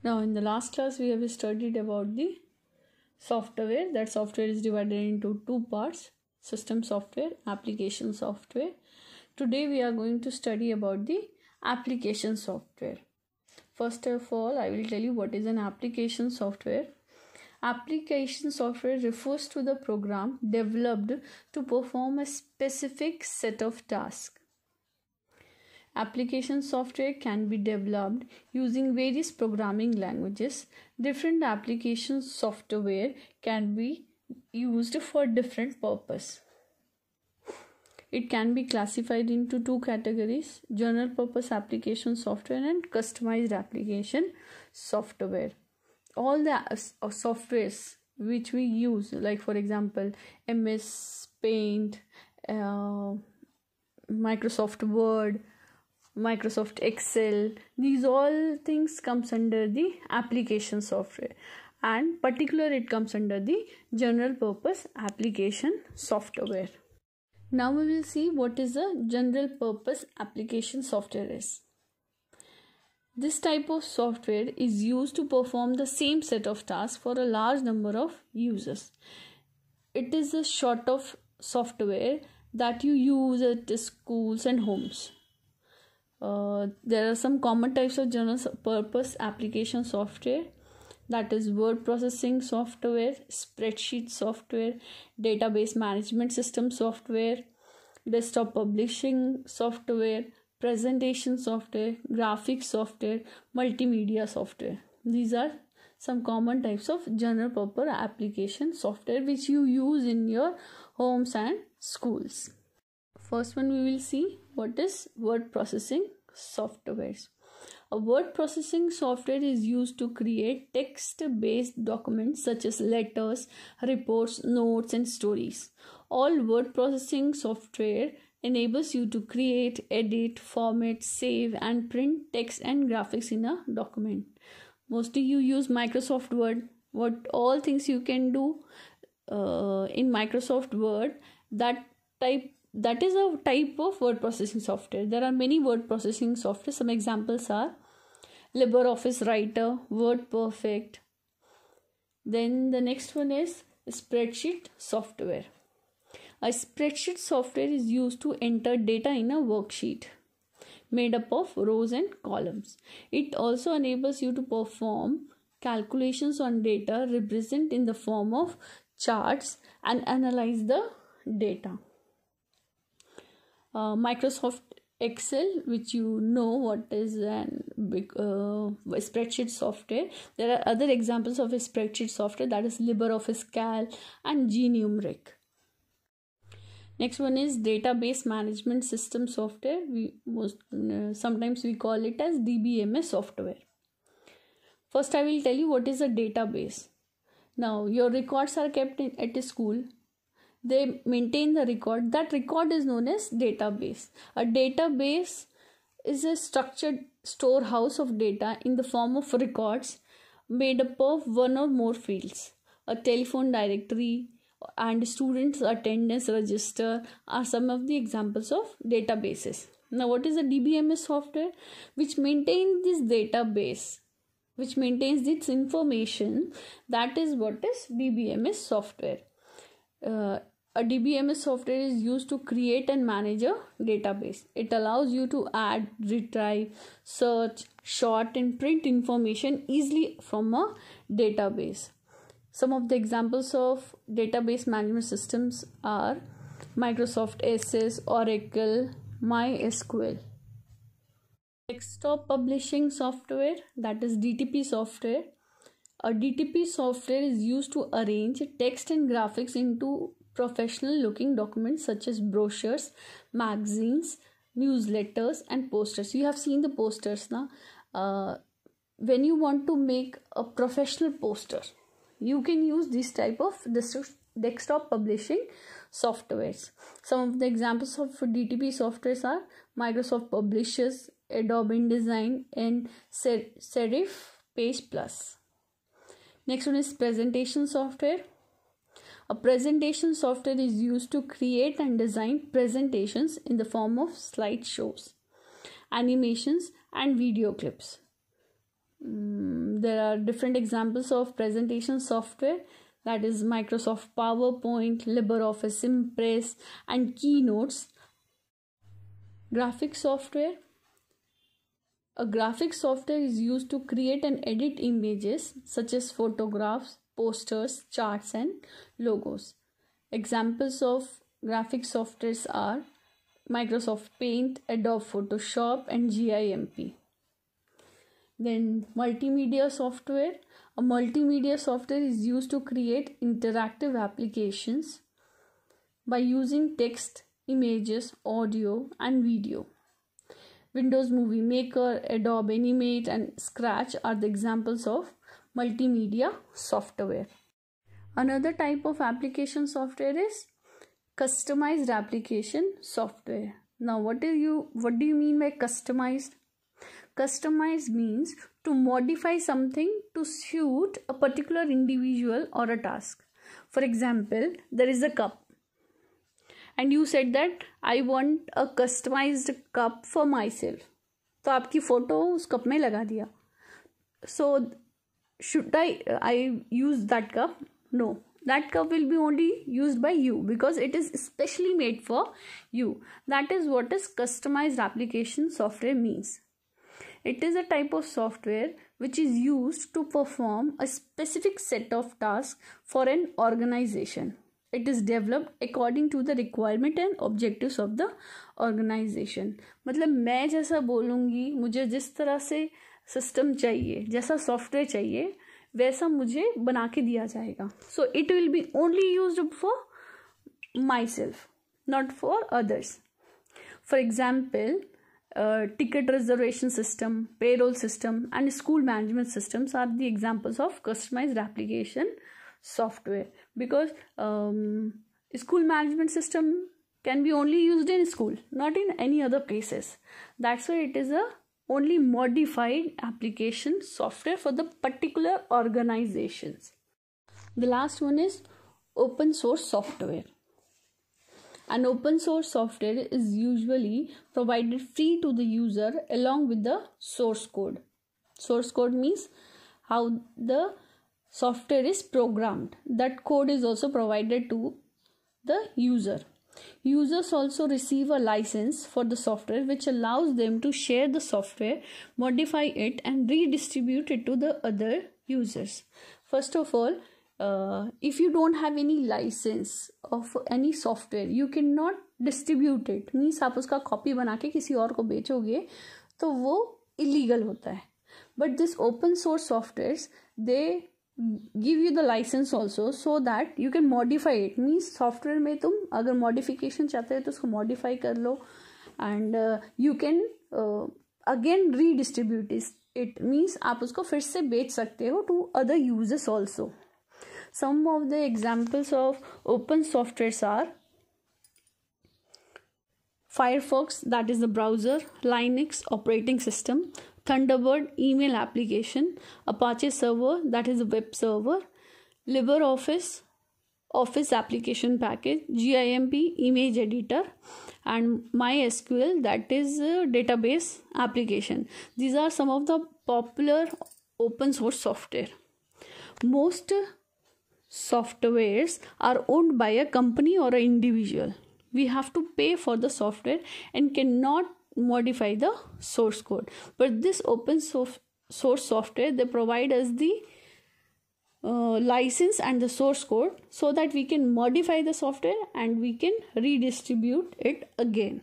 Now in the last class we have studied about the software. That software is divided into two parts: system software, application software. Today we are going to study about the application software. First of all, I will tell you what is an application software. Application software refers to the program developed to perform a specific set of tasks. Application software can be developed using various programming languages. Different application software can be used for different purpose. It can be classified into two categories: general purpose application software and customized application software. All the softwares which we use, like for example MS Paint, Microsoft Word, Microsoft Excel, these all things comes under the application software, and particular it comes under the general purpose application software. Now we will see what is a general purpose application software is. This type of software is used to perform the same set of tasks for a large number of users. It is a sort of software that you use at schools and homes. There are some common types of general purpose application software, that is word processing software, spreadsheet software, database management system software, desktop publishing software, presentation software, graphics software, multimedia software. These are some common types of general purpose application software which you use in your homes and schools. First one, we will see what is word processing softwares. A word processing software is used to create text-based documents such as letters, reports, notes, and stories. All word processing software enables you to create, edit, format, save, and print text and graphics in a document. Mostly you use Microsoft Word. What all things you can do in Microsoft Word, that is a type of word processing software. There are many word processing software. Some examples are LibreOffice Writer, WordPerfect. Then the next one is spreadsheet software. A spreadsheet software is used to enter data in a worksheet made up of rows and columns. It also enables you to perform calculations on data represented in the form of charts and analyze the data. Microsoft Excel, which you know what is an spreadsheet software. There are other examples of a spreadsheet software, that is LibreOffice Calc and GNumeric. Next one is database management system software. Sometimes we call it as DBMS software. First I will tell you what is a database. Now your records are kept at a school. They maintain the record. That record is known as database. A database is a structured storehouse of data in the form of records made up of one or more fields. A telephone directory and students' attendance register are some of the examples of databases. Now what is a DBMS software? Which maintains this database, which maintains its information. That is what is DBMS software. A DBMS software is used to create and manage a database. It allows you to add, retrieve, search, sort, and print information easily from a database. Some of the examples of database management systems are Microsoft Access, Oracle, MySQL. Desktop publishing software, that is DTP software. A DTP software is used to arrange text and graphics into professional looking documents such as brochures, magazines, newsletters, and posters. You have seen the posters now. When you want to make a professional poster, you can use this type of desktop publishing softwares. Some of the examples of DTP softwares are Microsoft Publishers, Adobe InDesign, and Serif Page Plus. Next one is presentation software. A presentation software is used to create and design presentations in the form of slideshows, animations, and video clips. there are different examples of presentation software, that is Microsoft PowerPoint, LibreOffice Impress, and Keynotes. Graphic software. A graphic software is used to create and edit images such as photographs, posters, charts, and logos. Examples of graphic softwares are Microsoft Paint, Adobe Photoshop, and GIMP. Then multimedia software. A multimedia software is used to create interactive applications by using text, images, audio, and video. Windows Movie Maker, Adobe Animate, and Scratch are the examples of multimedia software. Another type of application software is customized application software. Now, what do you mean by customized? Customized means to modify something to suit a particular individual or a task. For example, there is a cup, and you said that I want a customized cup for myself. तो आपकी photo उस cup में लगा दिया. So should I use that cup? No. That cup will be only used by you because it is specially made for you. That is what is customized application software means. It is a type of software which is used to perform a specific set of tasks for an organization. It is developed according to the requirement and objectives of the organization. मतलब मैं जैसा बोलूँगी, मुझे जिस तरह से system चाहिए, जैसा सॉफ्टवेयर चाहिए, वैसा मुझे बना के दिया जाएगा. So it will be only used for myself, not for others. For example, ticket reservation system, payroll system, and school management systems are the examples of customized application software, because school management system can be only used in school, not in any other places. That's why it is a only modified application software for the particular organizations. The last one is open source software. An open source software is usually provided free to the user along with the source code. Source code means how the software is programmed. That code is also provided to the user. Users also receive a license for the software which allows them to share the software, modify it, and redistribute it to the other users. First of all, if you don't have any license of any software, you cannot distribute it. Means आप उसका copy बना के किसी और को बेचोगे तो वो illegal होता है. But this open source softwares, they give you the license also so that you can modify it. Means software में तुम अगर modification चाहते हो तो उसको modify कर लो, and you can again redistribute it. Means आप उसको फिर से बेच सकते हो to other users also. Some of the examples of open softwares are Firefox, that is the browser, Linux operating system, Thunderbird email application, Apache server, that is a web server, LibreOffice office application package, GIMP image editor, and MySQL, that is a database application. These are some of the popular open source software. Most softwares are owned by a company or an individual. We have to pay for the software and cannot modify the source code. But this open source software, they provide us the license and the source code so that we can modify the software and we can redistribute it again.